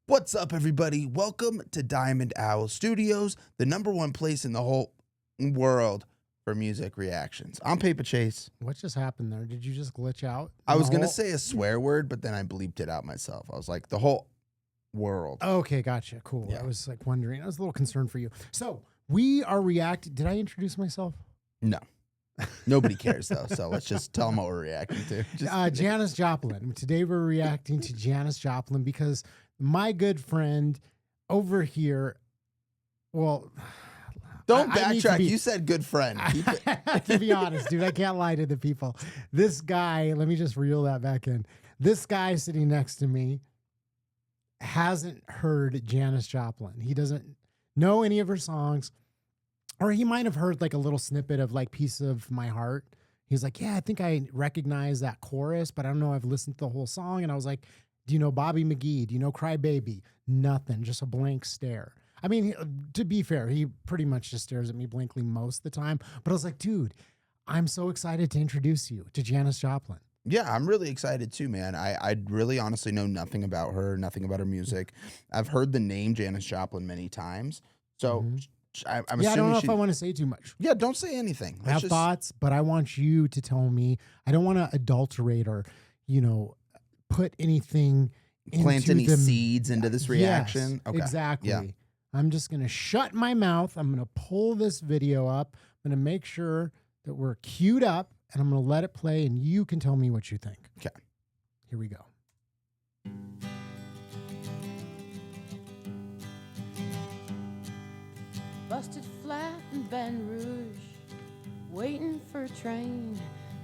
What's up, everybody? Welcome to Diamond Owl Studios, the #1 place in the whole world for music reactions. I'm Paper Chase. What just happened there? Did you just glitch out? I was going to say a swear word, but then I bleeped it out myself. I was like, the whole world. Okay, gotcha. Cool. Yeah. I was like wondering. I was a little concerned for you. So we are reacting. Did I introduce myself? No. Nobody cares, though, so let's just tell them what we're reacting to. Janis Joplin. Today we're reacting to Janis Joplin because my good friend over here, well... Don't backtrack. You said good friend. To be honest, dude, I can't lie to the people. This guy, let me just reel that back in. This guy sitting next to me hasn't heard Janis Joplin. He doesn't know any of her songs, or he might have heard like a little snippet of like Piece of My Heart. He's like, yeah, I think I recognize that chorus, but I don't know. I've listened to the whole song. And I was like, do you know Bobby McGee? Do you know Cry Baby? Nothing, just a blank stare. I mean, to be fair, he pretty much just stares at me blankly most of the time. But I was like, dude, I'm so excited to introduce you to Janis Joplin. Yeah, I'm really excited too, man. I really honestly know nothing about her, nothing about her music. I've heard the name Janis Joplin many times. So I'm assuming I don't know if I want to say too much. Yeah, don't say anything. I have thoughts, but I want you to tell me. I don't want to adulterate or, put anything plant any seeds into this reaction. Yes, okay. Exactly. Yeah. I'm just going to shut my mouth. I'm going to pull this video up. I'm going to make sure that we're queued up, and I'm going to let it play, and you can tell me what you think. Okay. Here we go. Busted flat in Baton Rouge, waiting for a train,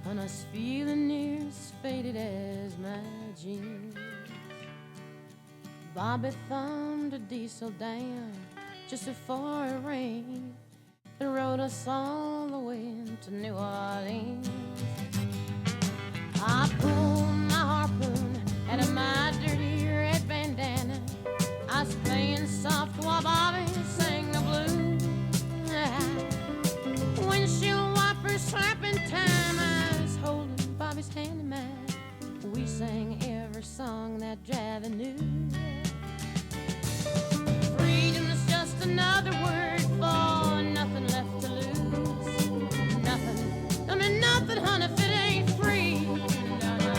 and I was feeling near as faded as my jeans. Bobby thumbed a diesel down just before it rained and rode us all the way to New Orleans. I pulled my harpoon out of my dirty red bandana. I was playing soft while Bobby sang the blues. Windshield wipers slapping time, I was holding Bobby's hand in mine. We sang every song that Javi knew. Freedom's just another word for nothing left to lose. Nothing, I mean nothing, honey, if it ain't free. No, no.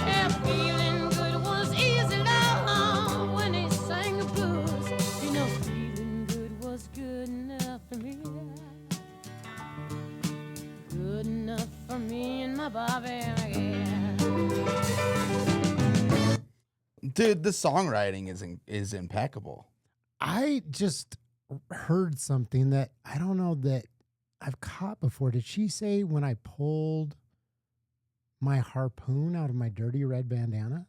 Yeah, feeling good was easy, love, when he sang the blues. You know, feeling good was good enough for me. Good enough for me and my Bobby, yeah. Dude, the songwriting is impeccable. I just heard something that I don't know that I've caught before. Did she say when I pulled my harpoon out of my dirty red bandana?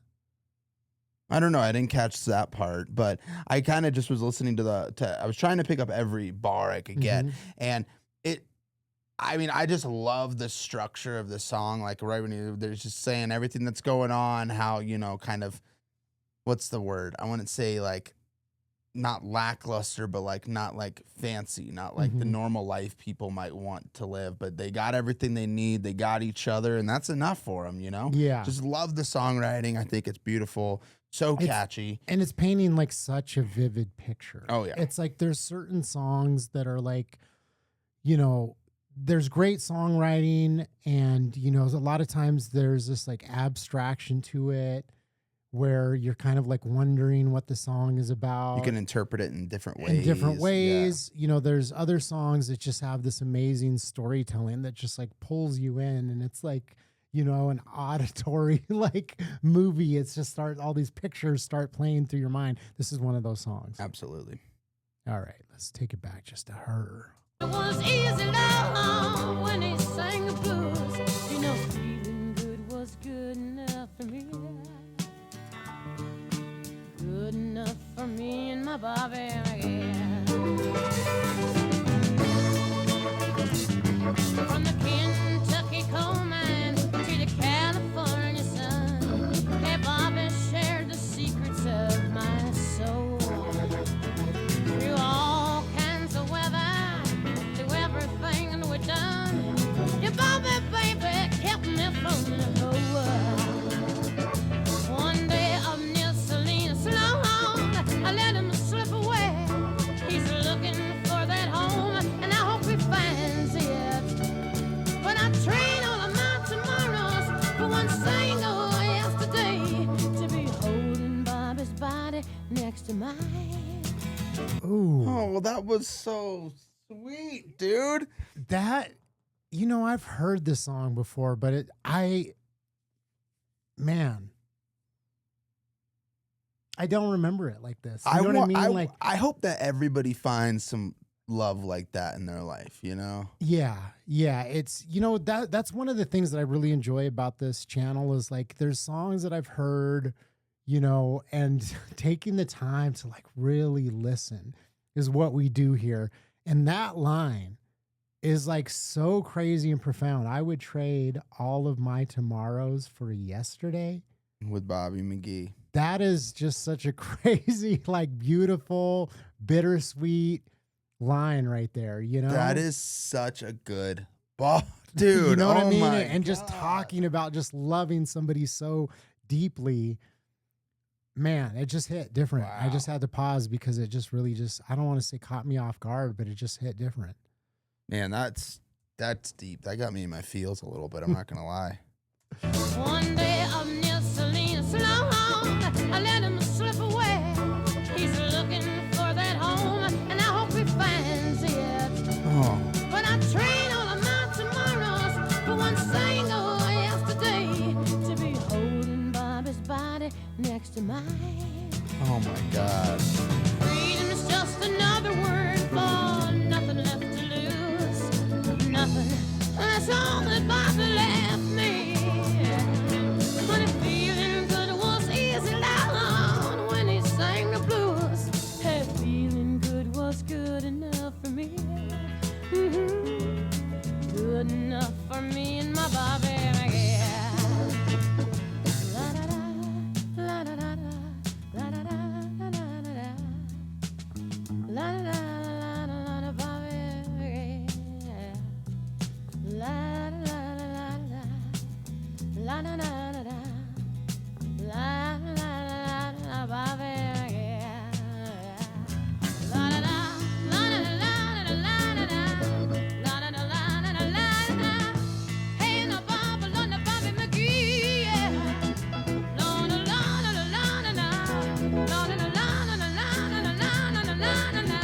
I don't know. I didn't catch that part, but I kind of just was listening to I was trying to pick up every bar I could get. And I just love the structure of the song. Like right when they're just saying everything that's going on, how, kind of, what's the word? I wouldn't say like not lackluster, but like not like fancy, not like the normal life people might want to live, but they got everything they need. They got each other, and that's enough for them, Yeah. Just love the songwriting. I think it's beautiful. So catchy. And it's painting like such a vivid picture. Oh, yeah. It's like there's certain songs that are like, there's great songwriting, and, a lot of times there's this like abstraction to it, where you're kind of like wondering what the song is about. You can interpret it in different ways. Yeah. There's other songs that just have this amazing storytelling that just like pulls you in, and it's like, an auditory like movie. It's just all these pictures start playing through your mind. This is one of those songs. Absolutely. All right, let's take it back just to her. It was easy love when he sang the blues. Feeling good was good enough for me. Good enough for me and my Bobby, yeah. From the Kentucky coal mine to the California sun, hey, Bobby shared the secrets of my soul. Through all kinds of weather, through everything that we've done, yeah, Bobby, baby, kept me from the whole world. One day of near Salinas, long body next to mine. Ooh, Oh, well, that was so sweet, dude. that, I've heard this song before, but man, I don't remember it like this. You know what I mean? I hope that everybody finds some love like that in their life, Yeah, it's that's one of the things that I really enjoy about this channel is like there's songs that I've heard, and taking the time to like really listen is what we do here. And that line is like so crazy and profound. I would trade all of my tomorrows for yesterday. With Bobby McGee. That is just such a crazy, like beautiful, bittersweet line right there, That is such a good ball, dude. You know what I mean? My And just God. talking about just loving somebody so deeply, man, it just hit different. I just had to pause because it just really I don't want to say caught me off guard, but it just hit different. Man, that's deep. That got me in my feels a little bit. I'm not gonna lie. One day up near Salinas Long, I let him slip away. He's looking for that home, and I hope he finds it. Oh, But I trade all of my tomorrows for one single yesterday to be holding Bobby's body next to mine. oh my God. Freedom is just another word for nothing left to lose. Nothing. That's all that Bobby left me. But feeling good was easy down when he sang the blues. Hey, feeling good was good enough for me. Good enough for me and my Bobby. Yeah. La da da, la da da da, la da da da da da da. La da da la da la da Bobby. Yeah. La da la da la da. La da da da da. La da la da da Bobby. Yeah. La da da, la da la da la da da. La da da la da la da da. Hey, no Bobby, no Bobby McGee. Yeah. La da la da la da da. La da la da la da la da la da.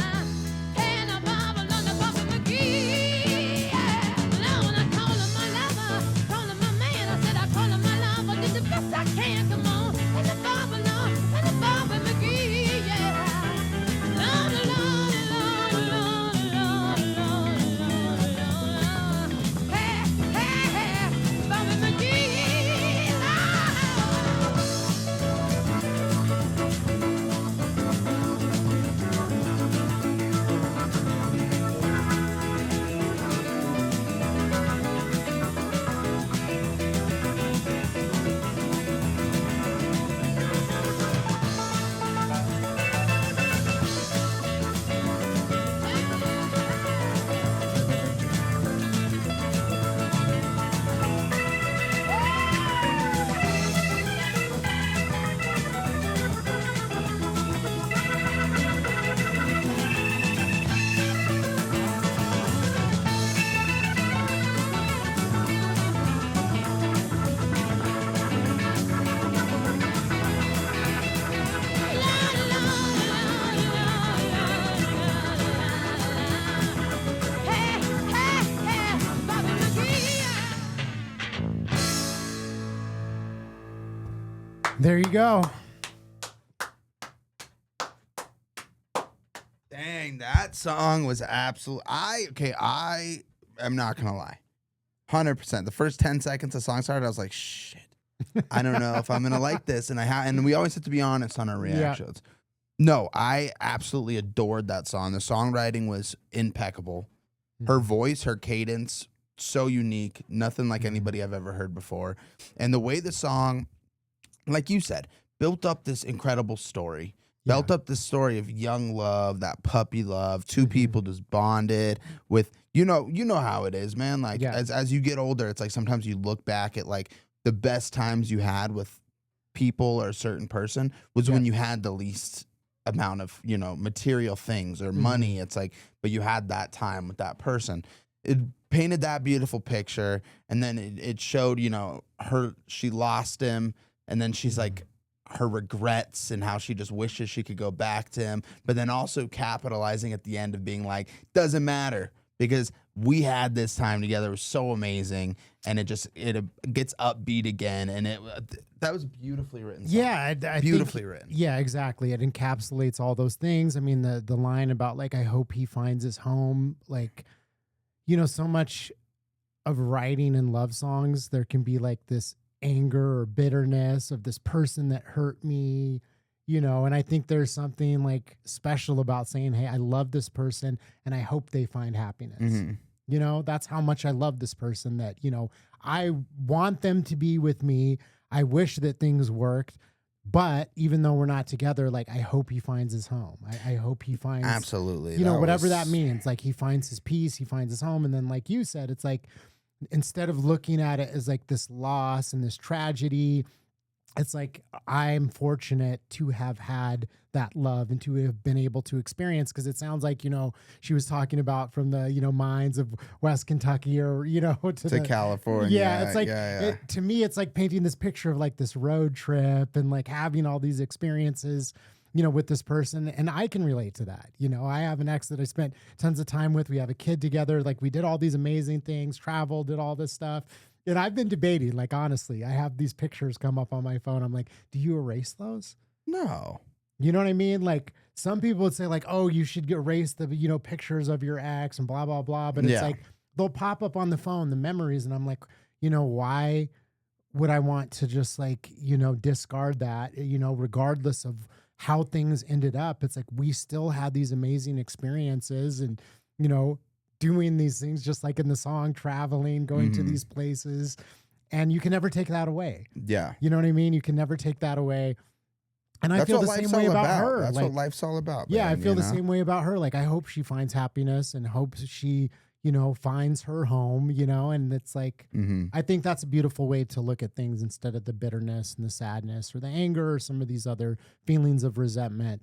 Hey, no Bobby, no Bobby McGee. Yeah. Now when I call him my lover, call him my man, I said I call him my lover. Did the best I can, come on. And the Bobby, no, and the Bobby McGee. Yeah. La da la da la da la da la. Hey, Bobby McGee. There you go. Dang, that song was absolute. I am not gonna lie. 100%. The first 10 seconds the song started, I was like, shit. I don't know if I'm gonna like this. And we always have to be honest on our reactions. No, I absolutely adored that song. The songwriting was impeccable. Her voice, her cadence, so unique. Nothing like anybody I've ever heard before. And the way the song, like you said, built up this incredible story. Built up this story of young love, that puppy love, two people just bonded with, you know how it is, man. Like as you get older, it's like sometimes you look back at like the best times you had with people or a certain person was when you had the least amount of, material things or money. It's like, but you had that time with that person. It painted that beautiful picture. And then it showed, she lost him. And then she's like, her regrets and how she just wishes she could go back to him, but then also capitalizing at the end of being like, doesn't matter because we had this time together. It was so amazing. And it gets upbeat again. And that was beautifully written song. Yeah. I beautifully think, written. Yeah, exactly. It encapsulates all those things. I mean, the line about like, I hope he finds his home, like, you know, so much of writing and love songs, there can be like this anger or bitterness of this person that hurt me, you know, and I think there's something like special about saying, hey, I love this person and I hope they find happiness. Mm-hmm. You know, that's how much I love this person, that, you know, I want them to be with me. I wish that things worked, but even though we're not together, like, I hope he finds his home. I hope he finds, Absolutely. you know, whatever that means. Like, he finds his peace, he finds his home. And then, like you said, it's like, instead of looking at it as like this loss and this tragedy, it's like, I'm fortunate to have had that love and to have been able to experience, because it sounds like, you know, she was talking about from the, you know, mines of West Kentucky, or, you know, to California. Yeah, it's like, to me, it's like painting this picture of like this road trip and like having all these experiences, you know, with this person. And I can relate to that. You know, I have an ex that I spent tons of time with. We have a kid together. Like, we did all these amazing things, traveled, did all this stuff. And I've been debating, like, honestly, I have these pictures come up on my phone. I'm like, do you erase those? No. You know what I mean? Like, some people would say like, oh, you should erase the, you know, pictures of your ex and blah, blah, blah. But it's like, they'll pop up on the phone, the memories. And I'm like, you know, why would I want to just like, you know, discard that, you know, regardless of how things ended up? It's like, we still had these amazing experiences and, you know, doing these things, just like in the song, traveling, going to these places, and you can never take that away. Yeah. You know what I mean? You can never take that away. And I That's feel what the same life's way all about about. her. That's like, what life's all about. Yeah, man, I feel you the know? same way about her. Like, I hope she finds happiness and hopes she, you know, finds her home, you know, and it's like, I think that's a beautiful way to look at things instead of the bitterness and the sadness or the anger or some of these other feelings of resentment.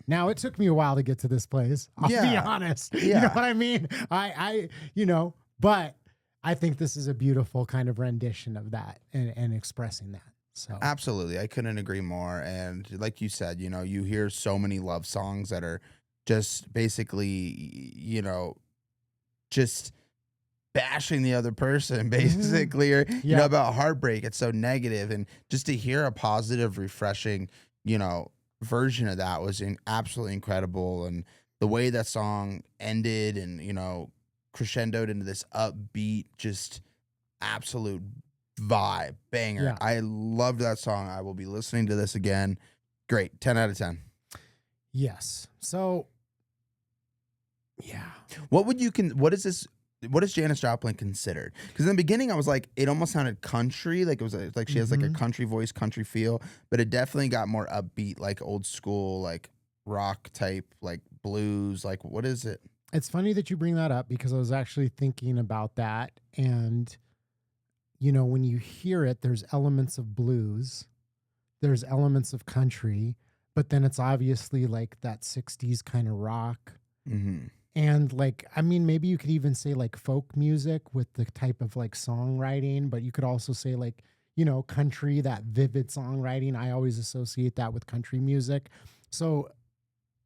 Now, it took me a while to get to this place. I'll be honest. You know what I mean? I, you know, but I think this is a beautiful kind of rendition of that and expressing that. So Absolutely. I couldn't agree more. And like you said, you know, you hear so many love songs that are just basically, you know, just bashing the other person basically, or, you know, about heartbreak. It's so negative. And just to hear a positive, refreshing, you know, version of that was absolutely incredible. And the way that song ended and, you know, crescendoed into this upbeat, just absolute vibe banger. Yeah. I loved that song. I will be listening to this again. Great. 10 out of 10. yes. So yeah. What is Janis Joplin considered? Because in the beginning I was like, it almost sounded country. Like it was like she has like a country voice, country feel, but it definitely got more upbeat, like old school, like rock type, like blues. Like, what is it? It's funny that you bring that up, because I was actually thinking about that. And, you know, when you hear it, there's elements of blues, there's elements of country, but then it's obviously like that 60s kind of rock. And like, I mean, maybe you could even say like folk music with the type of like songwriting, but you could also say like, you know, country, that vivid songwriting. I always associate that with country music. So,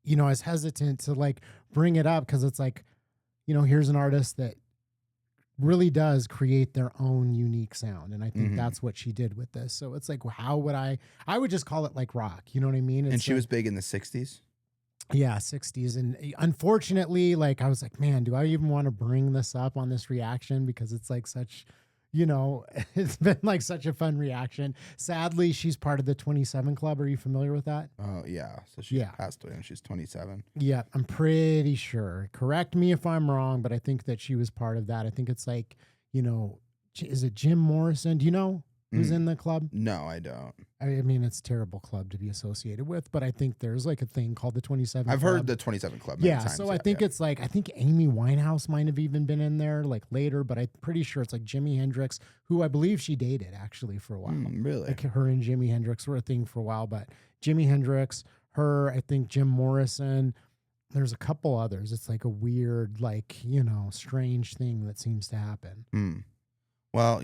you know, I was hesitant to like bring it up because it's like, you know, here's an artist that really does create their own unique sound. And I think that's what she did with this. So it's like, how would I would just call it like rock. You know what I mean? And she like, was big in the 60s? Yeah, 60s. And unfortunately, like, I was like, man, do I even want to bring this up on this reaction? Because it's like such, you know, it's been like such a fun reaction. Sadly, she's part of the 27 Club. Are you familiar with that? Oh, yeah. So she passed away when she's 27. Yeah, I'm pretty sure. Correct me if I'm wrong, but I think that she was part of that. I think it's like, you know, is it Jim Morrison? Do you know who's in the club? No, I don't. I mean, it's a terrible club to be associated with, but I think there's like a thing called the 27 I've Club. heard the 27 Club many times. So I think it's like, I think Amy Winehouse might have even been in there like later, but I'm pretty sure it's like Jimi Hendrix, who I believe she dated actually for a while. Really? Like her and Jimi Hendrix were a thing for a while, but Jimi Hendrix, her, I think Jim Morrison, there's a couple others. It's like a weird, like, you know, strange thing that seems to happen. Well,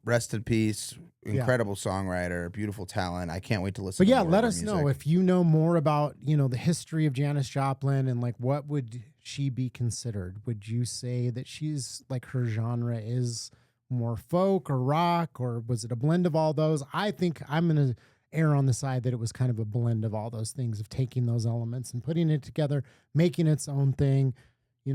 rest in peace. Incredible songwriter, beautiful talent. I can't wait to listen But to yeah, more let of her us know music. if you know more about, the history of Janis Joplin and like what would she be considered? Would you say that she's like her genre is more folk or rock, or was it a blend of all those? I think I'm going to err on the side that it was kind of a blend of all those things, of taking those elements and putting it together, making its own thing.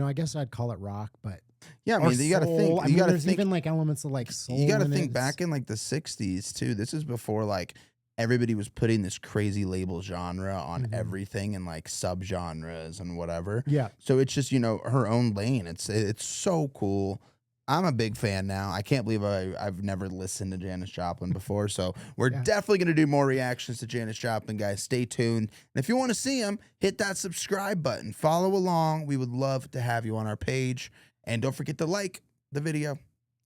I guess I'd call it rock, but Yeah, I or mean, you got to think. soul. I You mean, got to there's think. even like elements of like You soul got to in it. think back in like the '60s too. This is before like everybody was putting this crazy label genre on everything and like subgenres and whatever. Yeah. So it's just her own lane. It's so cool. I'm a big fan now. I can't believe I've never listened to Janis Joplin before. So we're Yeah. definitely gonna do more reactions to Janis Joplin, guys. Stay tuned. And if you want to see them, hit that subscribe button. Follow along. We would love to have you on our page. And don't forget to like the video.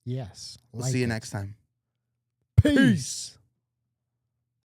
Yes. We'll see you next time. Peace.